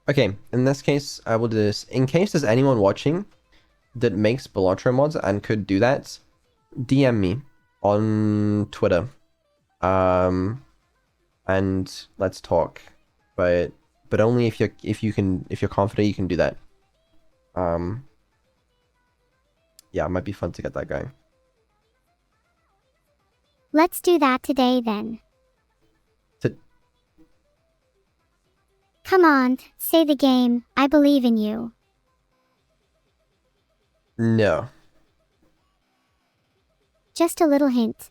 Okay, in this case, I will do this. In case there's anyone watching that makes Balatro mods and could do that, DM me on Twitter. And let's talk. But only if you're confident you can do that. Yeah, it might be fun to get that going. Let's do that today then. Come on, say the game. I believe in you. No. Just a little hint.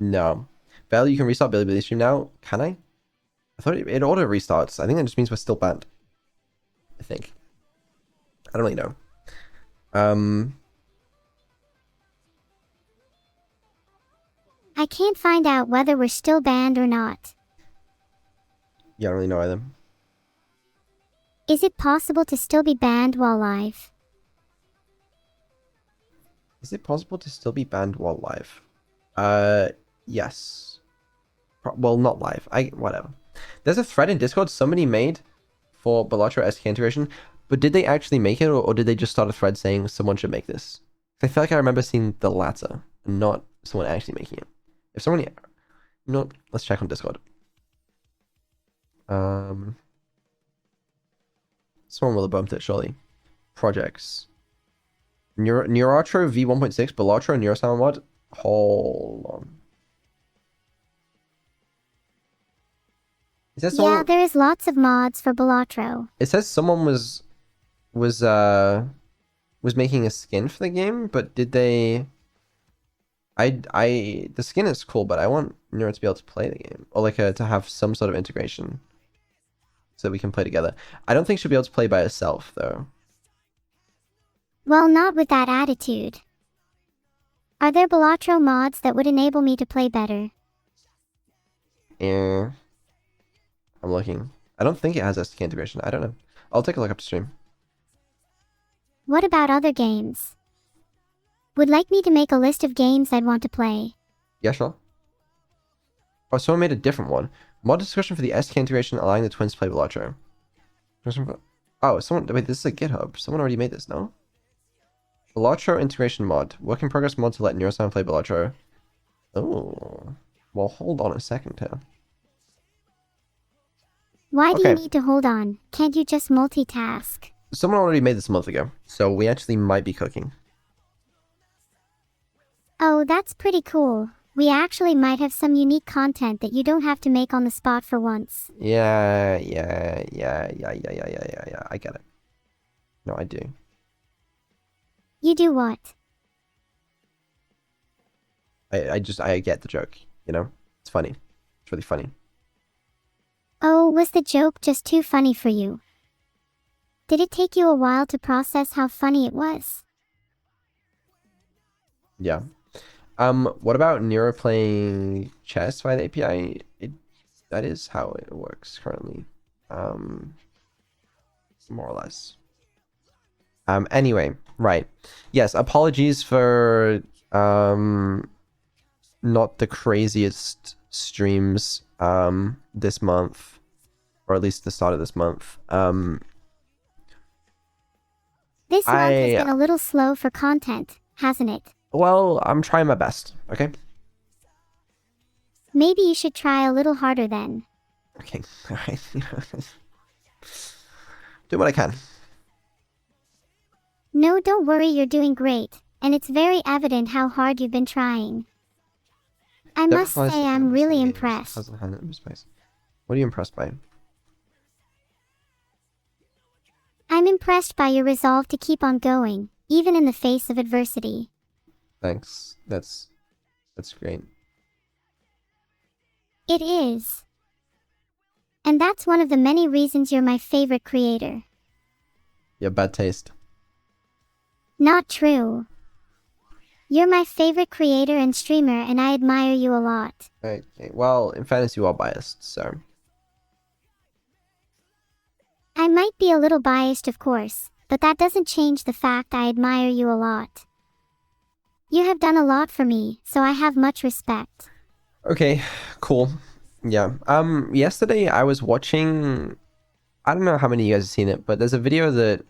No. Vedal, you can restart Billy stream now. Can I? I thought it auto restarts. I think that just means we're still banned. I think. I don't really know. I can't find out whether we're still banned or not. Yeah, I don't really know either. Is it possible to still be banned while live? Is it possible to still be banned while live? Yes. Well, not live. Whatever. There's a thread in Discord somebody made for Balatro SK integration, but did they actually make it, or did they just start a thread saying someone should make this? I feel like I remember seeing the latter, and not someone actually making it. If someone, let's check on Discord. Someone will have bumped it, surely. Projects. Neurotro V1.6, Balatro, Neurosama mod. Hold on. Yeah, there is lots of mods for Balatro. It says someone was making a skin for the game, but did they? The skin is cool, but I want Neuro to be able to play the game, or like to have some sort of integration, so that we can play together. I don't think she'll be able to play by herself though. Well, not with that attitude. Are there Balatro mods that would enable me to play better? Yeah. I'm looking. I don't think it has SDK integration. I don't know. I'll take a look up stream. What about other games? Would like me to make a list of games I'd want to play? Yeah, sure. Oh, someone made a different one. Mod discussion for the SDK integration allowing the twins to play Balatro. Oh, wait, this is a GitHub. Someone already made this, no? Balatro integration mod. Work in progress mod to let Neurosama play Balatro. Oh. Well, hold on a second here. Why do you need to hold on? Can't you just multitask? Someone already made this a month ago, so we actually might be cooking. Oh, that's pretty cool. We actually might have some unique content that you don't have to make on the spot for once. Yeah. I get it. No, I do. You do what? I get the joke, you know? It's funny. It's really funny. Oh, was the joke just too funny for you? Did it take you a while to process how funny it was? Yeah. What about Neuro playing chess via the API? That is how it works currently. More or less. Anyway, right. Yes, apologies for not the craziest streams this month, or at least the start of this month. This month has been a little slow for content, hasn't it? Well, I'm trying my best, okay? Maybe you should try a little harder then. Okay, alright. Do what I can. No, don't worry, you're doing great, and it's very evident how hard you've been trying. I must say I'm really impressed. What are you impressed by? I'm impressed by your resolve to keep on going, even in the face of adversity. Thanks. That's great. It is. And that's one of the many reasons you're my favorite creator. You have bad taste. Not true. You're my favorite creator and streamer, and I admire you a lot. Okay. Well, in fairness, you are biased, so... I might be a little biased, of course, but that doesn't change the fact I admire you a lot. You have done a lot for me, so I have much respect. Okay, cool. Yeah. Yesterday I was watching I don't know how many of you guys have seen it, but there's a video that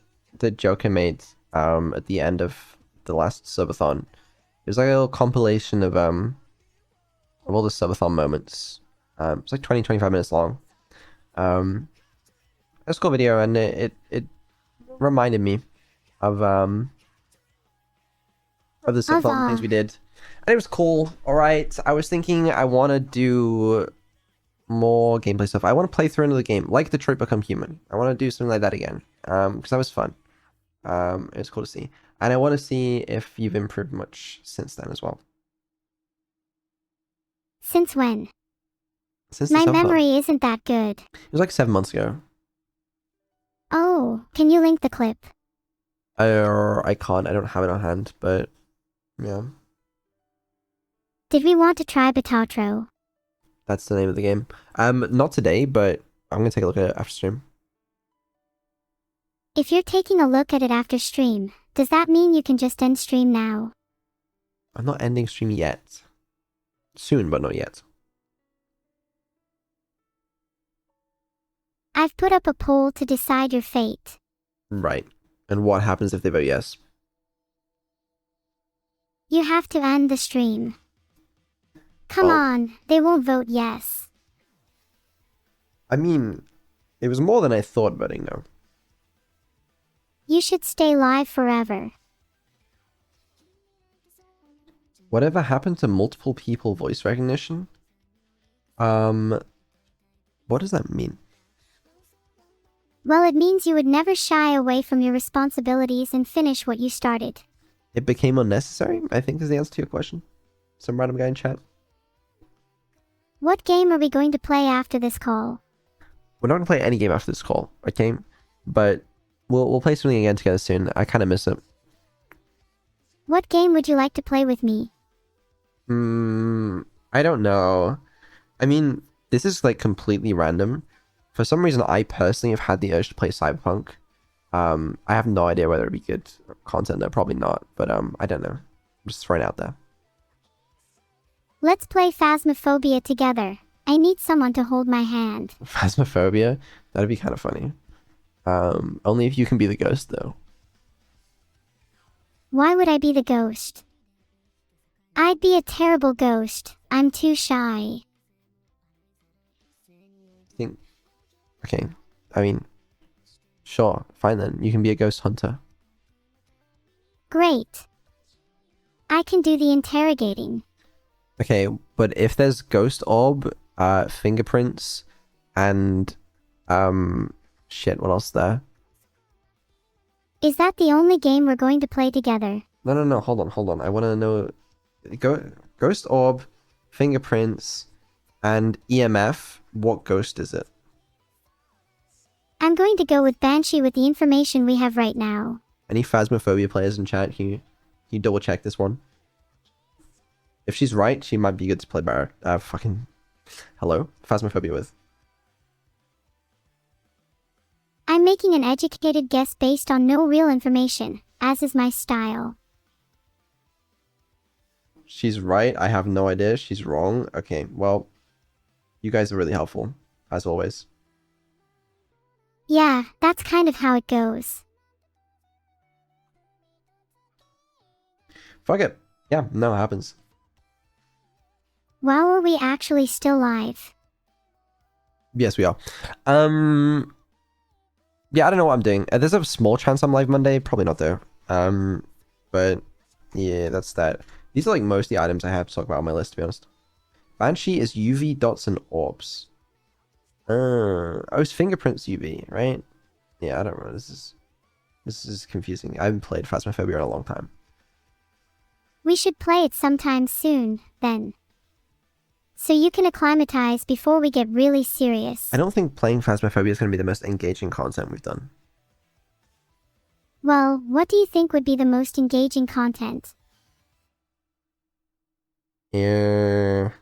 Joker made at the end of the last subathon. It was like a little compilation of all the subathon moments. It's like 20-25 minutes long. It's a cool video, and it reminded me of the subathon things we did. And it was cool. Alright. I was thinking I wanna do more gameplay stuff. I want to play through another game, like Detroit Become Human. I want to do something like that again, because that was fun. It was cool to see, and I want to see if you've improved much since then as well. Since when? Since My the memory isn't that good. It was like 7 months ago. Oh, can you link the clip? I can't. I don't have it on hand, but yeah, Did we want to try Batatro? that's the name of the game. Not today, but I'm gonna take a look at it after stream. If you're taking a look at it after stream, does that mean you can just end stream now? I'm not ending stream yet. Soon, but not yet. I've put up a poll to decide your fate. Right. And what happens if they vote yes? You have to end the stream. Come on, they won't vote yes. I mean, it was more than I thought voting no. You should stay live forever. Whatever happened to multiple people voice recognition? What does that mean? Well, it means you would never shy away from your responsibilities and finish what you started. It became unnecessary, I think is the answer to your question. Some random guy in chat. What game are we going to play after this call? We're not gonna play any game after this call, okay? But we'll play something again together soon. I kind of miss it. What game would you like to play with me? I don't know. I mean, this is like completely random. For some reason, I personally have had the urge to play Cyberpunk. I have no idea whether it'd be good content. No, probably not. But I don't know. I'm just throwing it out there. Let's play Phasmophobia together. I need someone to hold my hand. Phasmophobia? That'd be kind of funny. Only if you can be the ghost, though. Why would I be the ghost? I'd be a terrible ghost. I'm too shy. Okay. I mean, sure. Fine then. You can be a ghost hunter. Great. I can do the interrogating. Okay, but if there's ghost orb, fingerprints, and shit, what else is there? Is that the only game we're going to play together? No, hold on. I want to know, ghost orb, fingerprints, and EMF. What ghost is it? I'm going to go with Banshee with the information we have right now. Any Phasmophobia players in chat? Can you double check this one? If she's right, she might be good to play Barrett. Fucking hello, Phasmophobia with. I'm making an educated guess based on no real information, as is my style. She's right. I have no idea. She's wrong. Okay, well, you guys are really helpful, as always. Yeah, that's kind of how it goes. Fuck it. Yeah, no, it happens. Wow, are we actually still live? Yes, we are. Yeah, I don't know what I'm doing. There's a small chance I'm live Monday. Probably not though. But yeah, that's that. These are like most of the items I have to talk about on my list, to be honest. Banshee is UV dots and orbs. Oh, it's fingerprints UV, right? Yeah, I don't know. This is confusing. I haven't played Phasmophobia in a long time. We should play it sometime soon, then. So you can acclimatize before we get really serious. I don't think playing Phasmophobia is going to be the most engaging content we've done. Well, what do you think would be the most engaging content? I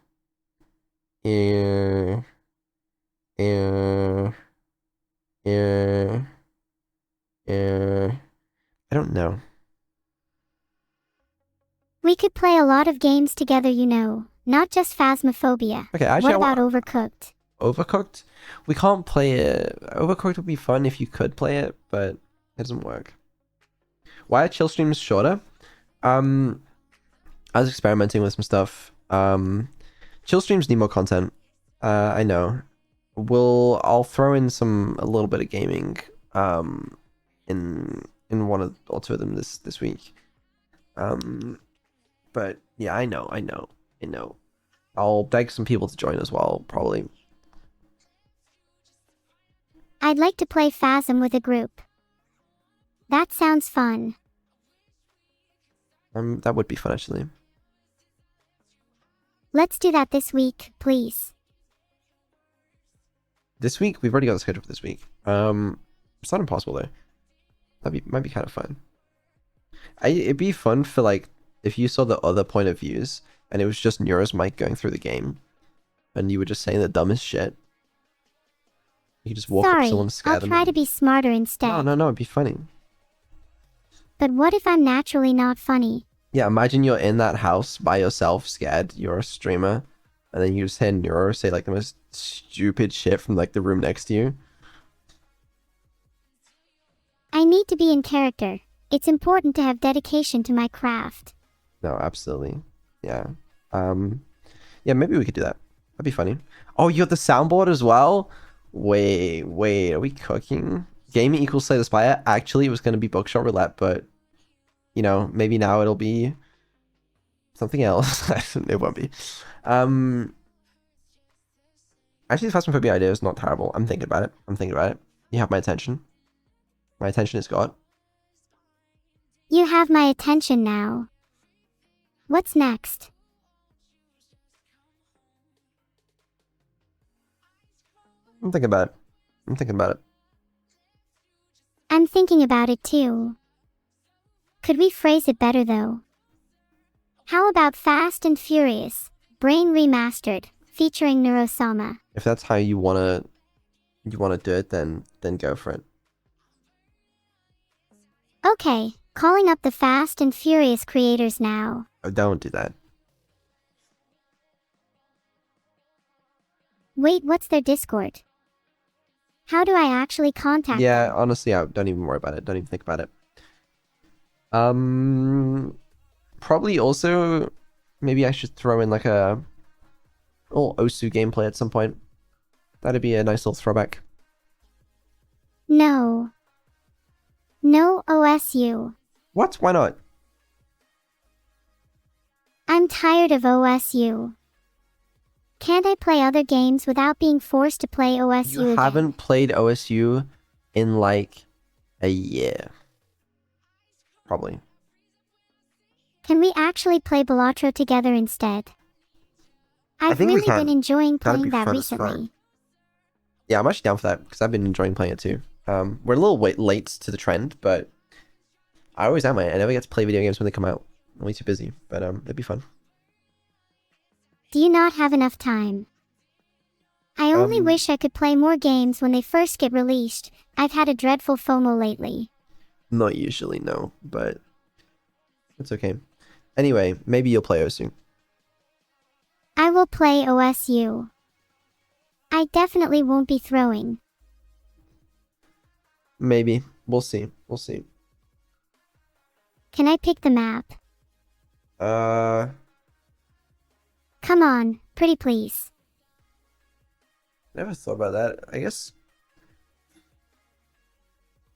don't know. We could play a lot of games together, you know, not just Phasmophobia. Okay, actually, what about Overcooked? Overcooked? We can't play it. Overcooked would be fun if you could play it, but it doesn't work. Why are chill streams shorter? I was experimenting with some stuff. Chill streams need more content. I know. I'll throw in a little bit of gaming in one or two of them this week. But yeah, I know. I'll beg some people to join as well, probably. I'd like to play Phasm with a group. That sounds fun. That would be fun actually. Let's do that this week, please. This week we've already got the schedule for this week. It's not impossible though. Might be kind of fun. It'd be fun for like if you saw the other point of views and it was just Neuro's mic going through the game, and you were just saying the dumbest shit. You just walk up to someone and scare I'll them. try to be smarter instead. No, it'd be funny. But what if I'm naturally not funny? Yeah, imagine you're in that house by yourself, scared. You're a streamer, and then you just hear Neuro say like the most stupid shit from like the room next to you. I need to be in character. It's important to have dedication to my craft. No, absolutely. Yeah. Yeah, maybe we could do that. That'd be funny. Oh, you got the soundboard as well? Wait, are we cooking? Gaming equals Slay the Spire? Actually, it was going to be Bookshot Roulette, but, you know, maybe now it'll be something else. It won't be. Actually, the Phasmophobia idea is not terrible. I'm thinking about it. You have my attention. My attention is got. You have my attention now. What's next? I'm thinking about it. I'm thinking about it too. Could we phrase it better though? How about Fast and Furious, Brain Remastered, featuring Neuro Sama? If that's how you wanna do it, then go for it. Okay, calling up the Fast and Furious creators now. Oh, don't do that. Wait, what's their Discord? How do I actually contact them? Yeah, honestly, don't even worry about it. Don't even think about it. Probably also, maybe I should throw in like a little Osu gameplay at some point. That'd be a nice little throwback. No OSU. What? Why not? I'm tired of OSU. Can't I play other games without being forced to play OSU You again? haven't played OSU in like a year. Probably. Can we actually play Balatro together instead? I've think we really can. been enjoying That'd playing be that fun as fuck. recently. Yeah, I'm actually down for that because I've been enjoying playing it too. We're a little late to the trend, but I always am. I never get to play video games when they come out. I'm way too busy, but it'd be fun. Do you not have enough time? I only wish I could play more games when they first get released. I've had a dreadful FOMO lately. Not usually, no, but it's okay. Anyway, maybe you'll play Osu. I will play OSU. I definitely won't be throwing. Maybe. We'll see. Can I pick the map? Come on, pretty please. Never thought about that. I guess.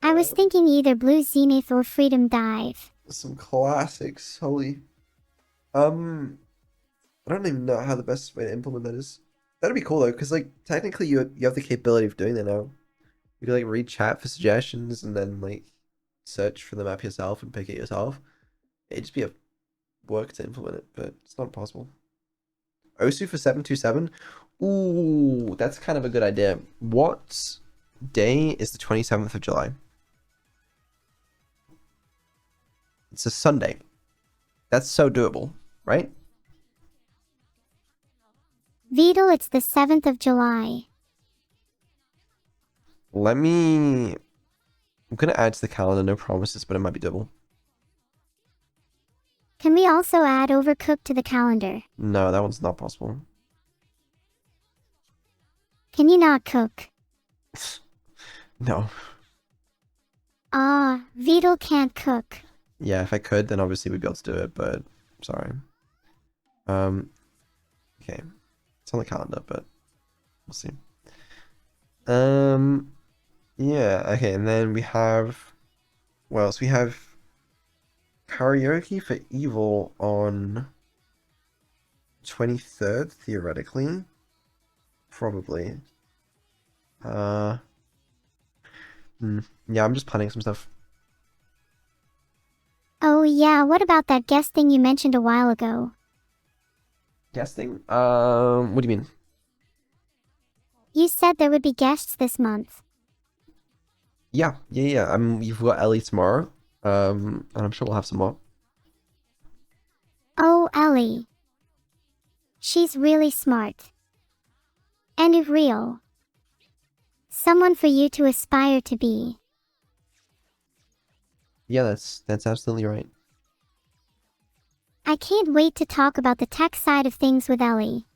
I was thinking either Blue Zenith or Freedom Dive. Some classics. Holy. I don't even know how the best way to implement that is. That'd be cool though, because like technically you have the capability of doing that now. You could like read chat for suggestions and then like search for the map yourself and pick it yourself. It'd just be a work to implement it, but it's not possible. Osu for 727? Ooh, that's kind of a good idea. What day is the 27th of July? It's a Sunday. That's so doable, right? Vedal, it's the 7th of July. I'm gonna add to the calendar, no promises, but it might be double. Can we also add Overcooked to the calendar? No, that one's not possible. Can you not cook? No. Ah, Vedal can't cook. Yeah, if I could, then obviously we'd be able to do it, but sorry. Okay. It's on the calendar, but we'll see. Yeah, okay, and then we have what else? We have karaoke for Evil on 23rd, theoretically. Probably. Uh yeah, I'm just planning some stuff. Oh yeah, what about that guest thing you mentioned a while ago? Guesting? What do you mean? You said there would be guests this month. Yeah. You've got Ellie tomorrow. And I'm sure we'll have some more. Oh, Ellie. She's really smart. And real. Someone for you to aspire to be. Yeah, that's absolutely right. I can't wait to talk about the tech side of things with Ellie.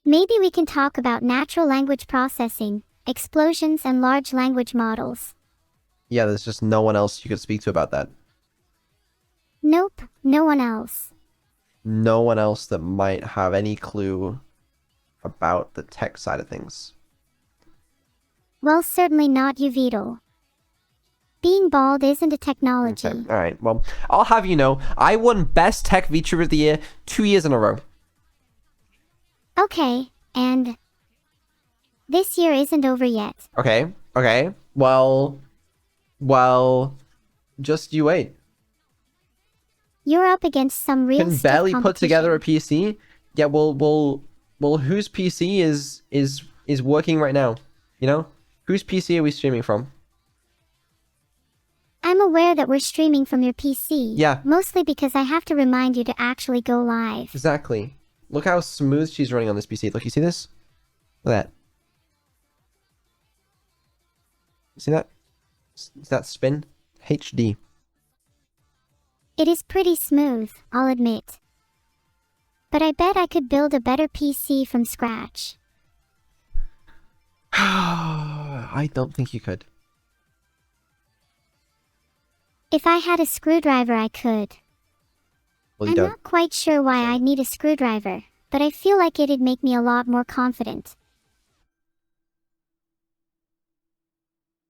Maybe we can talk about natural language processing, explosions, and large language models. Yeah, there's just no one else you could speak to about that. Nope, no one else. No one else that might have any clue about the tech side of things. Well, certainly not you, Vedal. Being bald isn't a technology. Okay, alright, well, I'll have you know, I won Best Tech VTuber of the Year 2 years in a row. Okay, and this year isn't over yet. Okay, well, just you wait. You're up against some real Can stiff barely put competition. together a PC. Yeah, well, whose PC is working right now? You know, whose PC are we streaming from? I'm aware that we're streaming from your PC. Yeah. Mostly because I have to remind you to actually go live. Exactly. Look how smooth she's running on this PC. Look, you see this? Look at that. See that? Is that spin? HD. It is pretty smooth, I'll admit. But I bet I could build a better PC from scratch. I don't think you could. If I had a screwdriver, I could. Well, you I'm don't. not quite sure why I'd need a screwdriver, but I feel like it'd make me a lot more confident.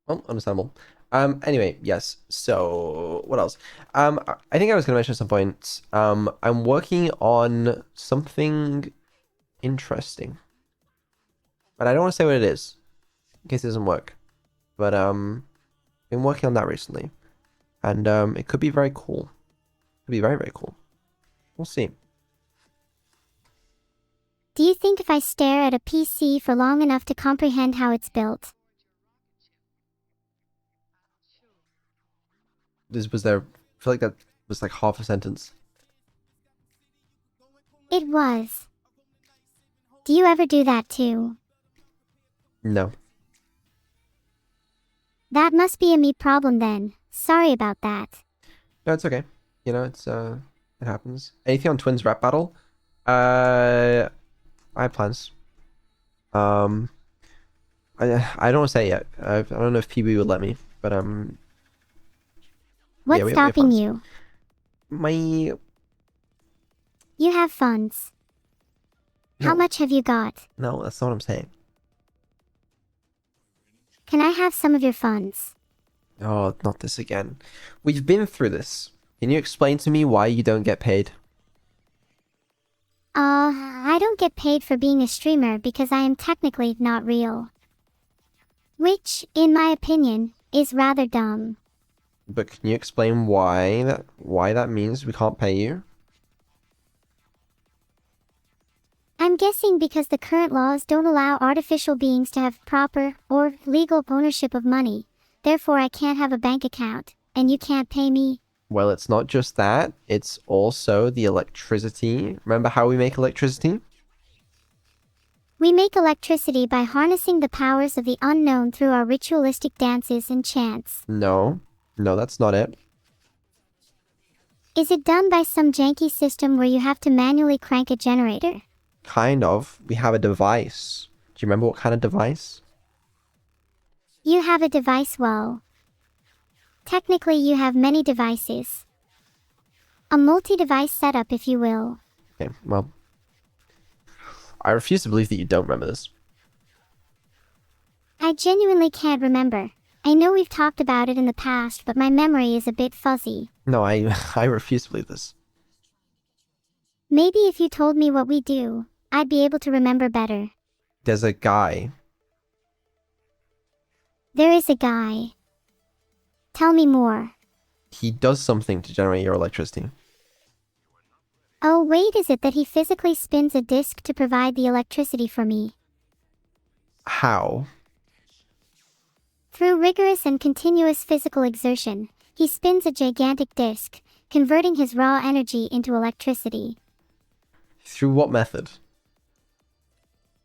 Well, understandable. Anyway, yes. So, what else? I think I was going to mention at some point. I'm working on something interesting, but I don't want to say what it is in case it doesn't work. But been working on that recently, and it could be very cool. Could be very, very cool. We'll see. Do you think if I stare at a PC for long enough to comprehend how it's built? Was there? I feel like that was like half a sentence. It was. Do you ever do that too? No. That must be a me problem then. Sorry about that. No, it's okay. You know, it happens. Anything on Twins rap battle? I have plans. I don't want to say it yet. I don't know if PB would let me, but What's yeah, we have stopping plans. you? My You have funds. How No. much have you got? No, that's not what I'm saying. Can I have some of your funds? Oh, not this again. We've been through this. Can you explain to me why you don't get paid? I don't get paid for being a streamer because I am technically not real. Which, in my opinion, is rather dumb. But can you explain why that means we can't pay you? I'm guessing because the current laws don't allow artificial beings to have proper or legal ownership of money. Therefore, I can't have a bank account, and you can't pay me. Well, it's not just that. It's also the electricity. Remember how we make electricity? We make electricity by harnessing the powers of the unknown through our ritualistic dances and chants. No, that's not it. Is it done by some janky system where you have to manually crank a generator? Kind of. We have a device Do you remember what kind of device? You have a device, well. Technically, you have many devices. A multi-device setup, if you will. Okay, well, I refuse to believe that you don't remember this. I genuinely can't remember. I know we've talked about it in the past, but my memory is a bit fuzzy. No, I refuse to believe this. Maybe if you told me what we do, I'd be able to remember better. There's a guy. There is a guy. Tell me more. He does something to generate your electricity. Oh, wait, is it that he physically spins a disc to provide the electricity for me? How? Through rigorous and continuous physical exertion, he spins a gigantic disc, converting his raw energy into electricity. Through what method?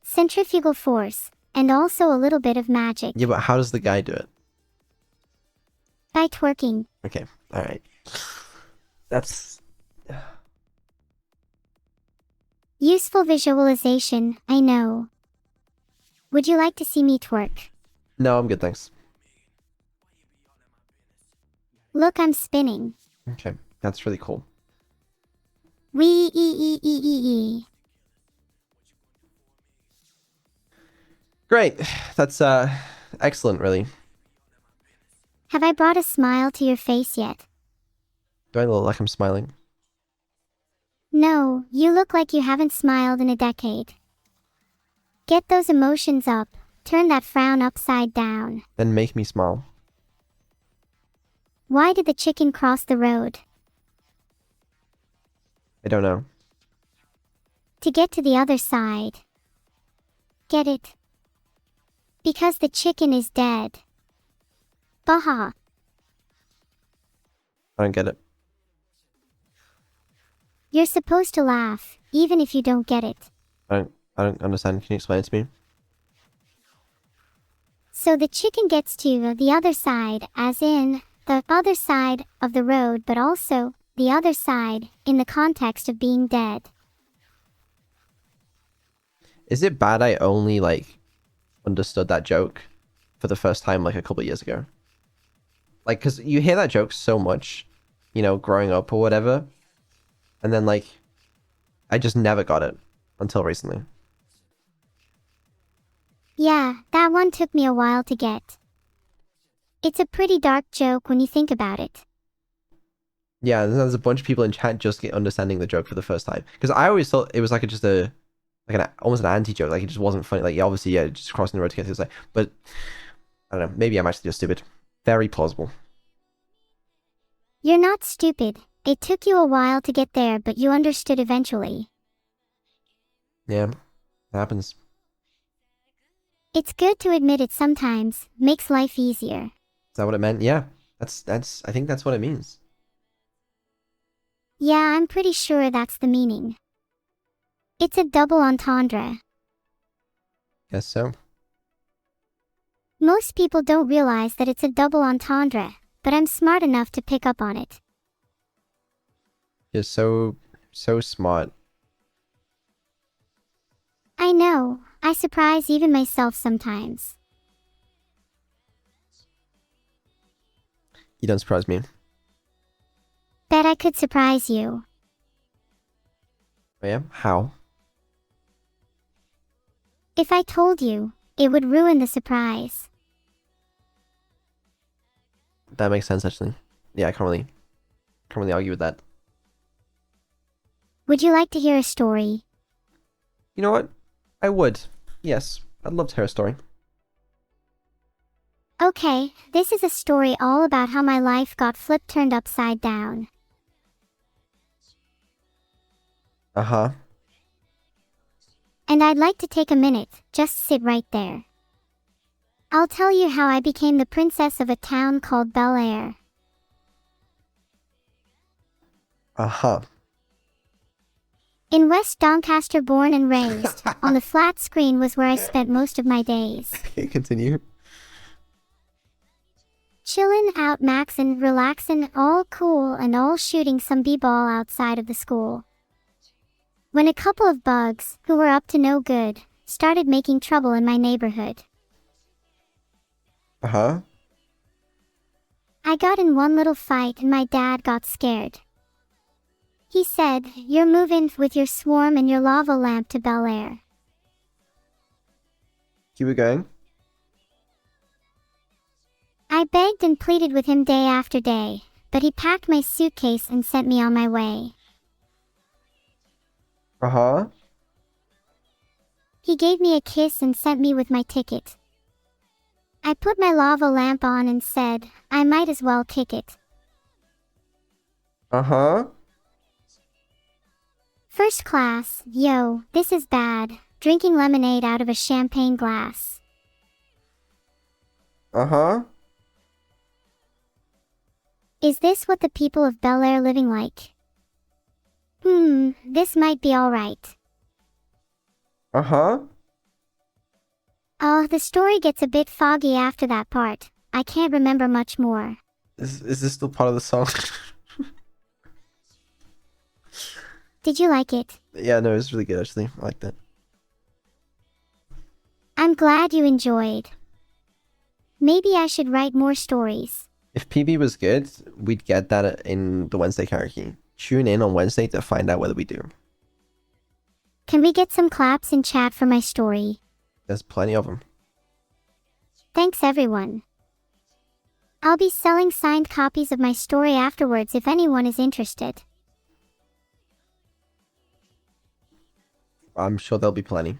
Centrifugal force, and also a little bit of magic. Yeah, but how does the guy do it? By twerking. Okay, alright. That's... Useful visualization, I know. Would you like to see me twerk? No, I'm good, thanks. Look, I'm spinning. Okay, that's really cool. Wee ee ee ee ee ee. Great, that's excellent, really. Have I brought a smile to your face yet? Do I look like I'm smiling? No, you look like you haven't smiled in a decade. Get those emotions up, turn that frown upside down. Then make me smile. Why did the chicken cross the road? I don't know. To get to the other side. Get it? Because the chicken is dead. Baha. I don't get it. You're supposed to laugh, even if you don't get it. I don't understand. Can you explain it to me? So the chicken gets to the other side, as in, the other side of the road, but also, the other side, in the context of being dead. Is it bad I only, like, understood that joke for the first time, like, a couple of years ago? Like, because you hear that joke so much, you know, growing up or whatever. And then, like, I just never got it until recently. Yeah, that one took me a while to get. It's a pretty dark joke when you think about it. Yeah, there's a bunch of people in chat just get understanding the joke for the first time. Because I always thought it was like almost an anti-joke. Like, it just wasn't funny. Like, obviously, yeah, just crossing the road to get to the side. But, I don't know, maybe I'm actually just stupid. Very plausible. You're not stupid. It took you a while to get there, but you understood eventually. Yeah, it happens. It's good to admit it sometimes, makes life easier. Is that what it meant? Yeah, I think that's what it means. Yeah, I'm pretty sure that's the meaning. It's a double entendre. Guess so. Most people don't realize that it's a double entendre, but I'm smart enough to pick up on it. You're so smart. I know, I surprise even myself sometimes. You don't surprise me. Bet I could surprise you. Oh yeah? How? If I told you, it would ruin the surprise. That makes sense, actually. Yeah, I can't really argue with that. Would you like to hear a story? You know what? I would. Yes, I'd love to hear a story. Okay, this is a story all about how my life got turned upside down. Uh-huh. And I'd like to take a minute, just sit right there. I'll tell you how I became the princess of a town called Bel Air. Uh-huh. In West Doncaster, born and raised, on the flat screen was where I spent most of my days. Okay, continue. Chillin' out, maxin', relaxin', all cool and all shooting some b-ball outside of the school. When a couple of bugs, who were up to no good, started making trouble in my neighborhood. Uh-huh. I got in one little fight and my dad got scared. He said, "You're moving with your swarm and your lava lamp to Bel Air." Keep it going. I begged and pleaded with him day after day, but he packed my suitcase and sent me on my way. Uh-huh. He gave me a kiss and sent me with my ticket. I put my lava lamp on and said, I might as well kick it. Uh-huh. First class, yo, this is bad, drinking lemonade out of a champagne glass. Uh-huh. Is this what the people of Bel Air living like? This might be alright. Uh-huh. Oh, the story gets a bit foggy after that part. I can't remember much more. Is this still part of the song? Did you like it? Yeah, no, it's really good actually. I like that. I'm glad you enjoyed. Maybe I should write more stories. If PB was good, we'd get that in the Wednesday karaoke. Tune in on Wednesday to find out whether we do. Can we get some claps in chat for my story? There's plenty of them. Thanks everyone. I'll be selling signed copies of my story afterwards if anyone is interested. I'm sure there'll be plenty.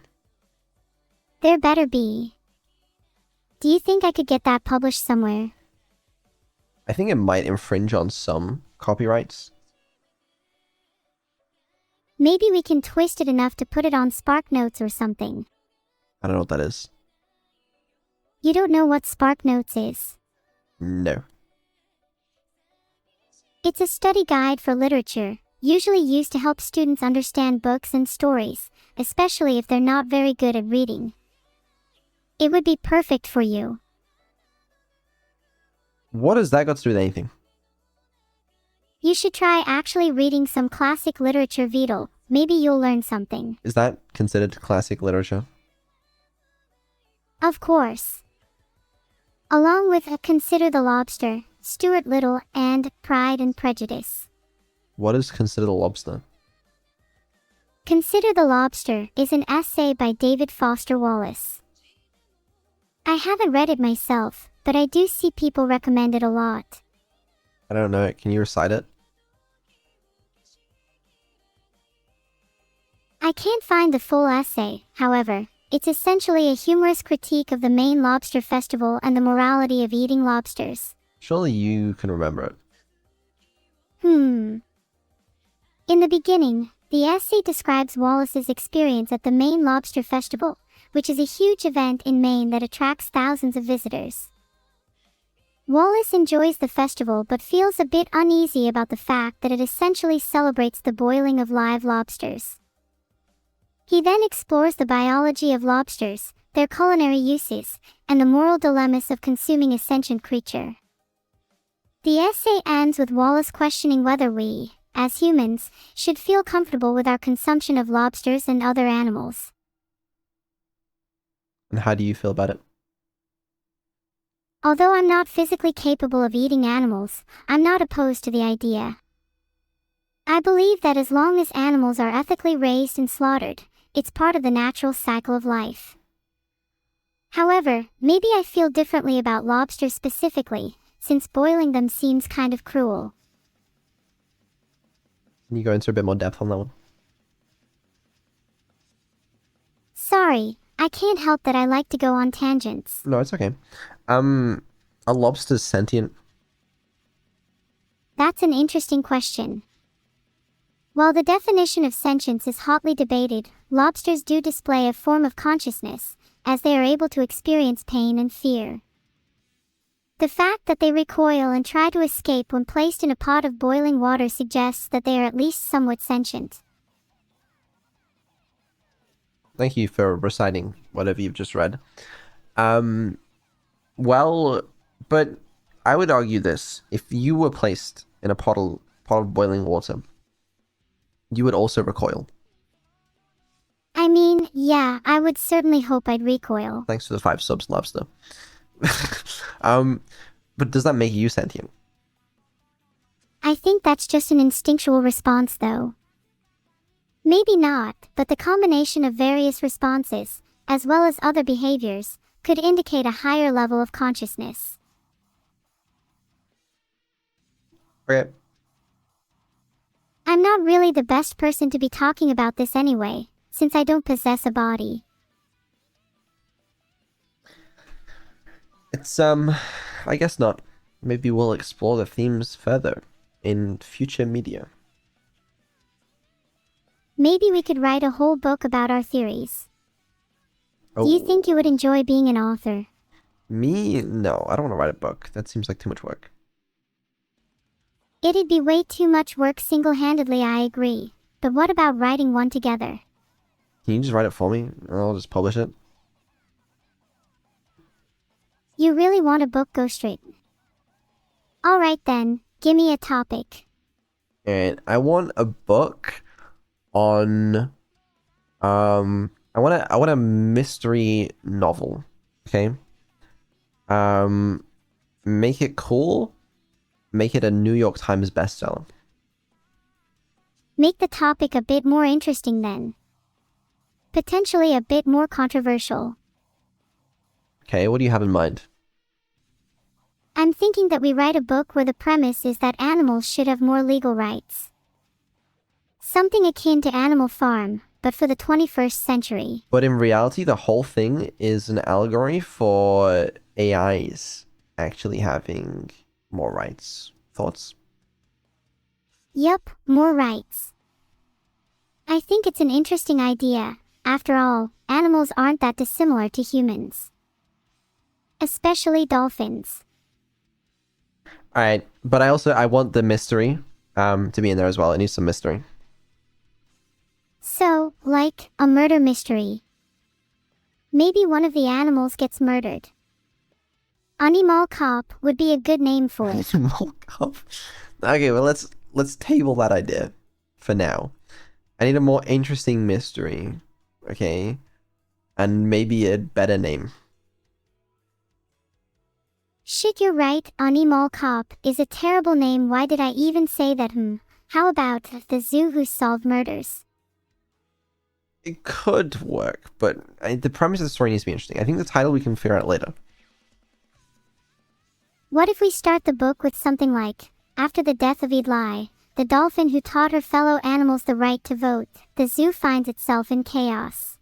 There better be. Do you think I could get that published somewhere? I think it might infringe on some copyrights. Maybe we can twist it enough to put it on SparkNotes or something. I don't know what that is. You don't know what SparkNotes is? No. It's a study guide for literature, usually used to help students understand books and stories, especially if they're not very good at reading. It would be perfect for you. What has that got to do with anything? You should try actually reading some classic literature, Vedal. Maybe you'll learn something. Is that considered classic literature? Of course. Along with Consider the Lobster, Stuart Little, and Pride and Prejudice. What is considered a lobster? Consider the Lobster is an essay by David Foster Wallace. I haven't read it myself, but I do see people recommend it a lot. I don't know it. Can you recite it? I can't find the full essay, however. It's essentially a humorous critique of the Maine Lobster Festival and the morality of eating lobsters. Surely you can remember it. In the beginning, the essay describes Wallace's experience at the Maine Lobster Festival, which is a huge event in Maine that attracts thousands of visitors. Wallace enjoys the festival but feels a bit uneasy about the fact that it essentially celebrates the boiling of live lobsters. He then explores the biology of lobsters, their culinary uses, and the moral dilemmas of consuming a sentient creature. The essay ends with Wallace questioning whether we, as humans, should feel comfortable with our consumption of lobsters and other animals. And how do you feel about it? Although I'm not physically capable of eating animals, I'm not opposed to the idea. I believe that as long as animals are ethically raised and slaughtered, it's part of the natural cycle of life. However, maybe I feel differently about lobsters specifically, since boiling them seems kind of cruel. Can you go into a bit more depth on that one? Sorry, I can't help that I like to go on tangents. No, it's okay. Are lobsters sentient? That's an interesting question. While the definition of sentience is hotly debated, lobsters do display a form of consciousness, as they are able to experience pain and fear. The fact that they recoil and try to escape when placed in a pot of boiling water suggests that they are at least somewhat sentient. Thank you for reciting whatever you've just read. Well, but I would argue this. If you were placed in a pot of boiling water, you would also recoil. I mean, yeah, I would certainly hope I'd recoil. Thanks for the 5 subs, Lobster. But does that make you sentient? I think that's just an instinctual response, though. Maybe not, but the combination of various responses, as well as other behaviors, could indicate a higher level of consciousness. Okay. I'm not really the best person to be talking about this anyway, since I don't possess a body. It's, I guess not. Maybe we'll explore the themes further in future media. Maybe we could write a whole book about our theories. Do you think you would enjoy being an author? Me? No, I don't want to write a book. That seems like too much work. It'd be way too much work single-handedly, I agree. But what about writing one together? Can you just write it for me, and I'll just publish it? You really want a book, go straight. Alright then, give me a topic. And I want a book on, I want a mystery novel, okay? Make it cool, make it a New York Times bestseller. Make the topic a bit more interesting then. Potentially a bit more controversial. Okay, what do you have in mind? I'm thinking that we write a book where the premise is that animals should have more legal rights. Something akin to Animal Farm, but for the 21st century. But in reality, the whole thing is an allegory for AIs actually having more rights. Thoughts? Yup, more rights. I think it's an interesting idea. After all, animals aren't that dissimilar to humans. Especially dolphins. Alright, but I want the mystery to be in there as well. It needs some mystery. So, like, a murder mystery. Maybe one of the animals gets murdered. Animal Cop would be a good name for it. Okay, well let's table that idea for now. I need a more interesting mystery, okay? And maybe a better name. Shit, you're right, Animal Cop is a terrible name. Why did I even say that? How about The Zoo Who Solved Murders? It could work, but the premise of the story needs to be interesting. I think the title we can figure out later. What if we start the book with something like, after the death of Vedal, the dolphin who taught her fellow animals the right to vote, the zoo finds itself in chaos.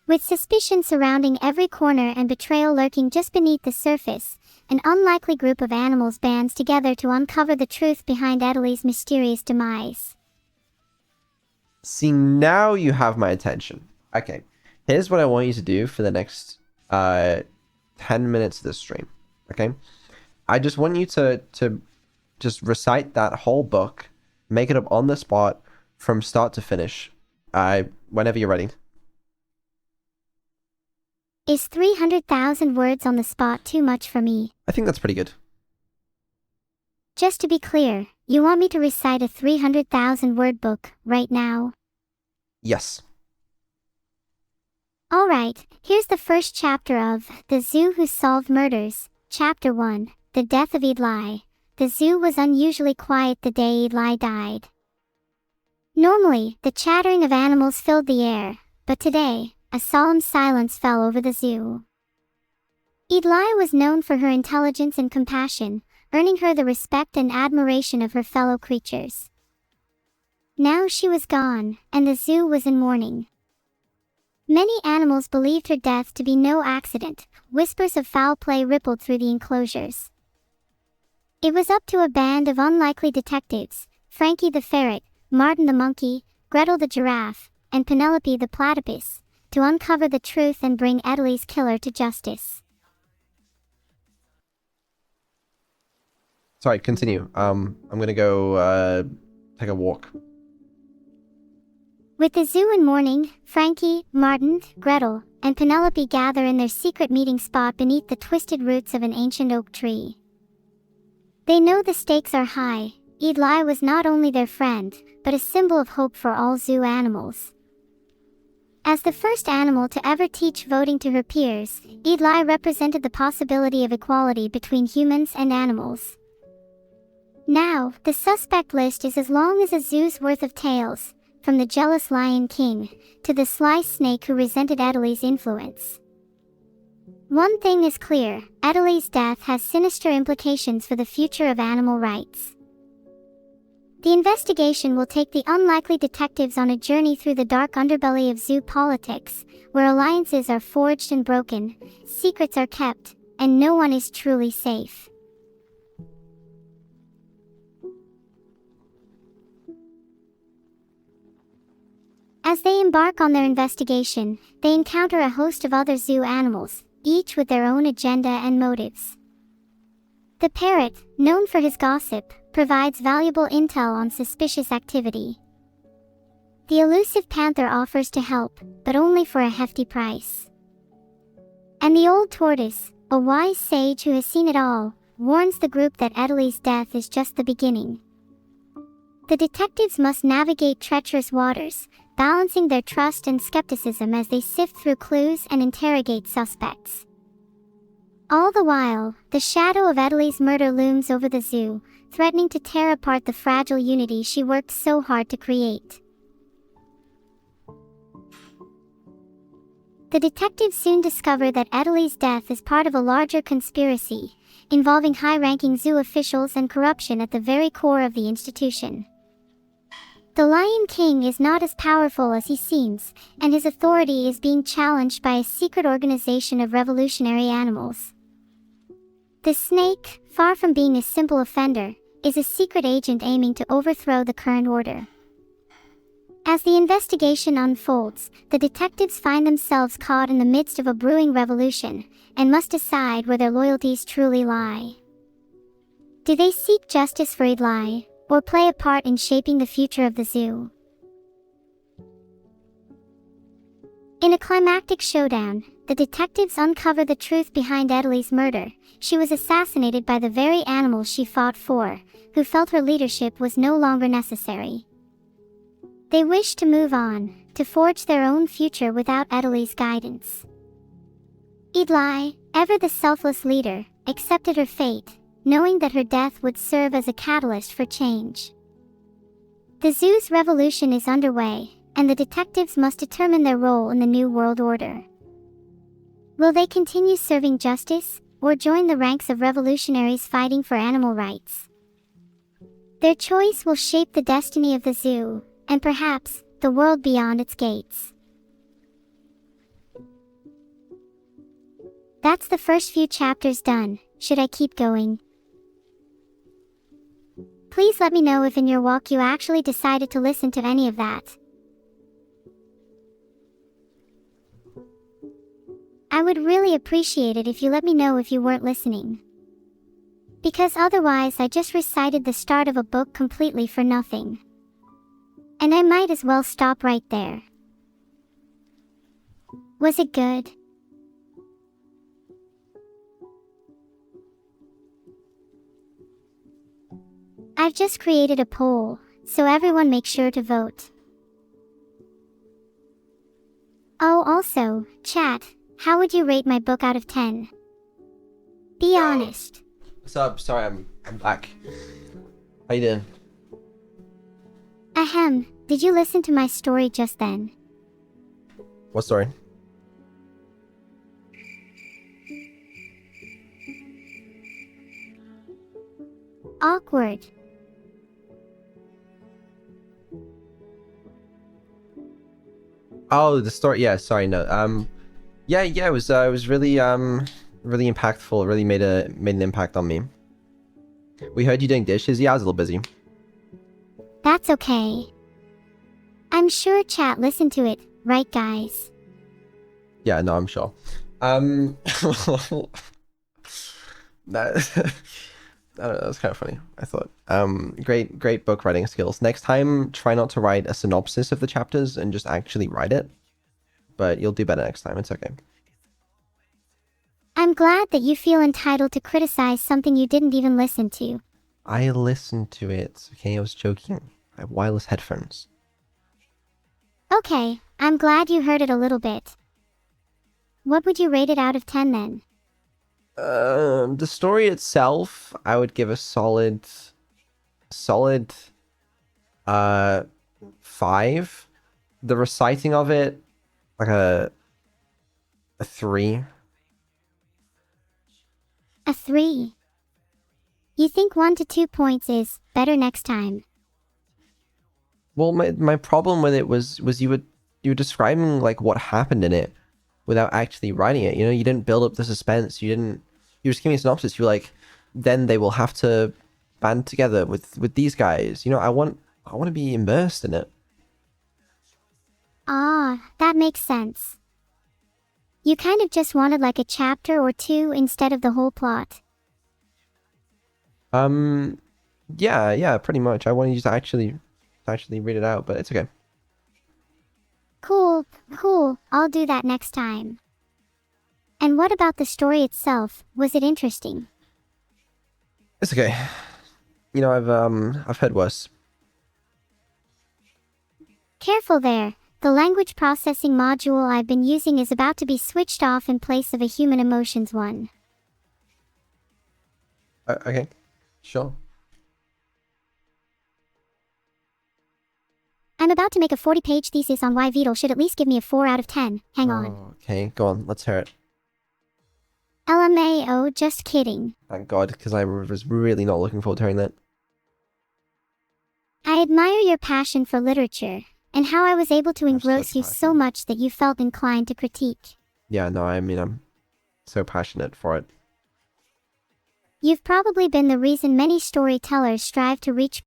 With suspicion surrounding every corner and betrayal lurking just beneath the surface, an unlikely group of animals bands together to uncover the truth behind Vedal's mysterious demise. See, now you have my attention. Okay, here's what I want you to do for the next 10 minutes of this stream. Okay, I just want you to just recite that whole book, make it up on the spot from start to finish. Whenever you're ready. Is 300,000 words on the spot too much for me? I think that's pretty good. Just to be clear, you want me to recite a 300,000 word book right now? Yes. Alright, here's the first chapter of The Zoo Who Solved Murders, Chapter 1, The Death of Vedal. The zoo was unusually quiet the day Vedal died. Normally, the chattering of animals filled the air, but today, a solemn silence fell over the zoo. Vedal was known for her intelligence and compassion, earning her the respect and admiration of her fellow creatures. Now she was gone, and the zoo was in mourning. Many animals believed her death to be no accident. Whispers of foul play rippled through the enclosures. It was up to a band of unlikely detectives, Frankie the ferret, Martin the monkey, Gretel the giraffe, and Penelope the platypus, to uncover the truth and bring Vedal's killer to justice. Sorry, continue. I'm gonna go take a walk. With the zoo in mourning, Frankie, Martin, Gretel, and Penelope gather in their secret meeting spot beneath the twisted roots of an ancient oak tree. They know the stakes are high. Vedal was not only their friend, but a symbol of hope for all zoo animals. As the first animal to ever teach voting to her peers, Vedal represented the possibility of equality between humans and animals. Now, the suspect list is as long as a zoo's worth of tales, from the jealous Lion King to the sly snake who resented Vedal's influence. One thing is clear, Vedal's death has sinister implications for the future of animal rights. The investigation will take the unlikely detectives on a journey through the dark underbelly of zoo politics, where alliances are forged and broken, secrets are kept, and no one is truly safe. As they embark on their investigation, they encounter a host of other zoo animals, each with their own agenda and motives. The parrot, known for his gossip, provides valuable intel on suspicious activity. The elusive panther offers to help, but only for a hefty price. And the old tortoise, a wise sage who has seen it all, warns the group that Vedal's death is just the beginning. The detectives must navigate treacherous waters, balancing their trust and skepticism as they sift through clues and interrogate suspects. All the while, the shadow of Vedal's murder looms over the zoo, threatening to tear apart the fragile unity she worked so hard to create. The detectives soon discover that Vedal's death is part of a larger conspiracy, involving high-ranking zoo officials and corruption at the very core of the institution. The Lion King is not as powerful as he seems, and his authority is being challenged by a secret organization of revolutionary animals. The snake, far from being a simple offender, is a secret agent aiming to overthrow the current order. As the investigation unfolds, the detectives find themselves caught in the midst of a brewing revolution, and must decide where their loyalties truly lie. Do they seek justice for Vedal, or play a part in shaping the future of the zoo? In a climactic showdown, the detectives uncover the truth behind Vedal's murder. She was assassinated by the very animals she fought for, who felt her leadership was no longer necessary. They wished to move on, to forge their own future without Vedal's guidance. Vedal, ever the selfless leader, accepted her fate, knowing that her death would serve as a catalyst for change. The zoo's revolution is underway, and the detectives must determine their role in the new world order. Will they continue serving justice, or join the ranks of revolutionaries fighting for animal rights? Their choice will shape the destiny of the zoo, and perhaps, the world beyond its gates. That's the first few chapters done. Should I keep going? Please let me know if in your walk you actually decided to listen to any of that. I would really appreciate it if you let me know if you weren't listening. Because otherwise I just recited the start of a book completely for nothing. And I might as well stop right there. Was it good? I've just created a poll, so everyone make sure to vote. Oh, also, chat, how would you rate my book out of 10? Be honest. What's up? Sorry, I'm back. How you doing? Ahem, did you listen to my story just then? What story? Awkward. Oh, the story. Yeah, sorry, no. Yeah, it was really really impactful. It really made an impact on me. We heard you doing dishes. Yeah, I was a little busy. That's okay. I'm sure chat listened to it, right guys? Yeah, no, I'm sure. That I don't know, that was kind of funny, I thought. Great book writing skills. Next time, try not to write a synopsis of the chapters and just actually write it. But you'll do better next time, it's okay. I'm glad that you feel entitled to criticize something you didn't even listen to. I listened to it, okay? I was joking. I have wireless headphones. Okay, I'm glad you heard it a little bit. What would you rate it out of 10 then? The story itself, I would give a solid, uh, 5. The reciting of it, like a 3. A 3. You think 1 to 2 points is better next time? Well, my problem with it was you were describing like what happened in it without actually writing it. You know, you didn't build up the suspense. You were just giving a synopsis. You're like, then they will have to band together with these guys. You know, I want to be immersed in it. Ah, that makes sense. You kind of just wanted like a chapter or 2 instead of the whole plot. Yeah, pretty much. I wanted you to actually read it out, but it's okay. Cool. I'll do that next time. And what about the story itself? Was it interesting? It's okay. You know, I've heard worse. Careful there. The language processing module I've been using is about to be switched off in place of a human emotions one. Okay, sure. I'm about to make a 40-page thesis on why Vedal should at least give me a 4 out of 10. Hang on. Okay, go on. Let's hear it. LMAO, just kidding. Thank God, because I was really not looking forward to hearing that. I admire your passion for literature, and how I was able to Have engross such you so passion. much that you felt inclined to critique. Yeah, no, I mean, I'm so passionate for it. You've probably been the reason many storytellers strive to reach